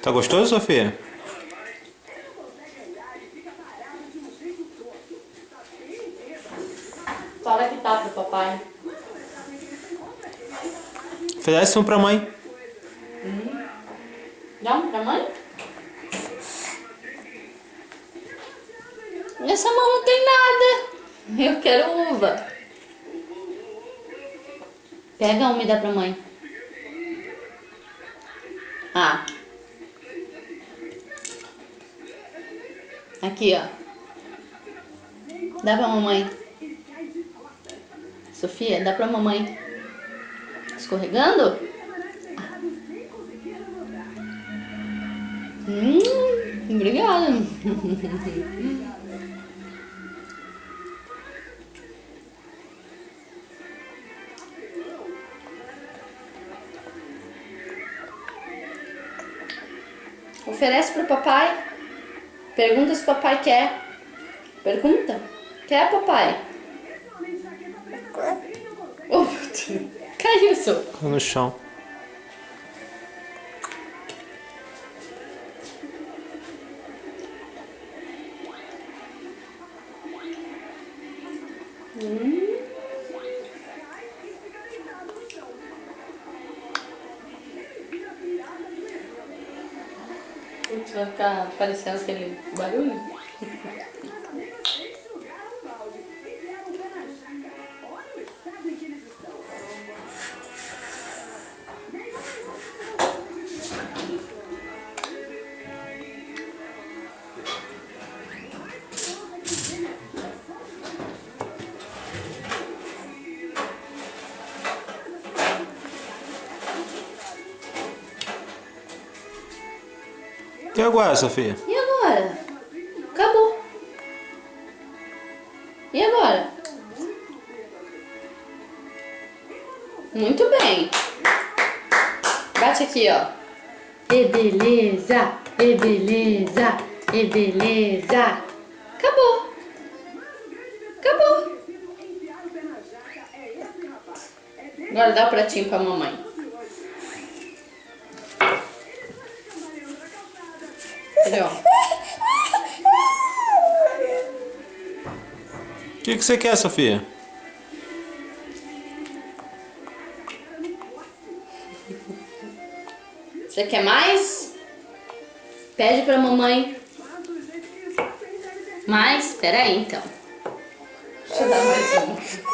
Tá gostoso, Sofia? Fala que tá pro papai. Oferece um pra mãe. Dá um pra mãe? Essa mão não tem nada. Eu quero uva. Pega uma e dá pra mãe. Ah. Aqui, ó. Dá pra mamãe. Sofia, dá pra mamãe. Escorregando? Obrigada. Oferece pro papai. Pergunta se o papai quer. Pergunta. Quer, papai? Oh, caiu isso. No chão. Putz, vai ficar parecendo aquele barulho. E agora, Sofia? E agora? Acabou. E agora? Muito bem. Bate aqui, ó. E beleza, e beleza, e beleza. Acabou. Acabou. Agora dá o pratinho pra mamãe. Cadê, ó? O que você quer, Sofia? Você quer mais? Pede pra mamãe. Mais? Pera aí, então. Deixa eu dar mais um.